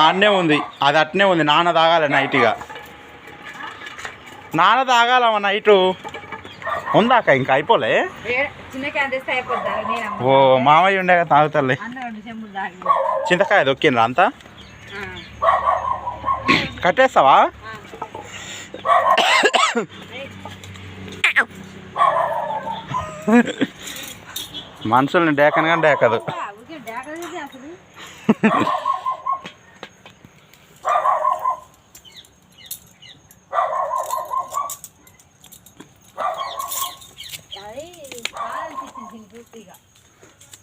అన్నే ఉంది, అది అట్నే ఉంది. నాన్న తాగాలి నైట్గా, నాన్న తాగాలమ్మ నైటు. ఉందాక ఇంకా అయిపోలే. ఓ మామయ్య ఉండే తాగుతారులే. చింతకాయ దొక్కిండ్రా అంతా? కట్టేస్తావా? మనుషుల్ని డేకనగా డేకదు.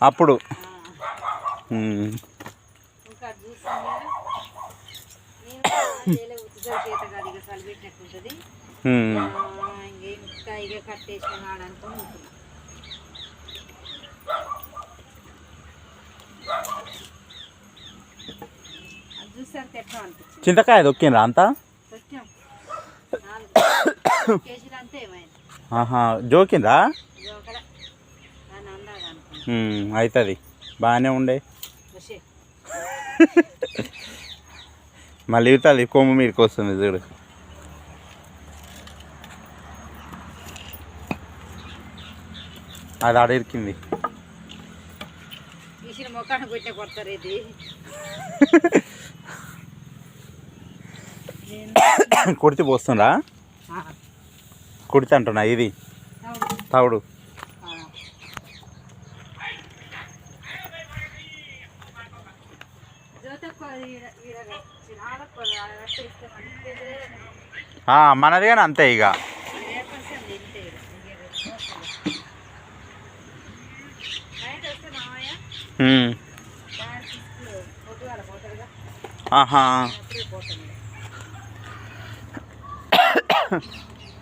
అప్పుడు చింతకాయ దొక్కిండ్రా అంతా? జోకిందా? అవుతుంది, బాగానే ఉండే. మళ్ళీ ఇవుతుంది, కొమ్ము మీదకి వస్తుంది చూడు. అది అడిరికింది. కుడితి పోస్తుందా? కుడితి అంటున్నా, ఇది తవుడు. మనది కానీ అంతే ఇక.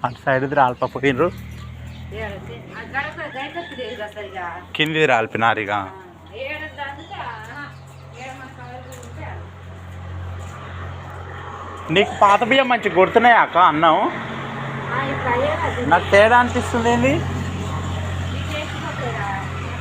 అటు సైడ్ది రాలిపోయినరు, కింది రాలిపినారు ఇక. నీకు పాత బియ్యం మంచిగా కొడుతున్నాయా అక్క అన్నం? నాకు తేడా అనిపిస్తుంది ఏంది?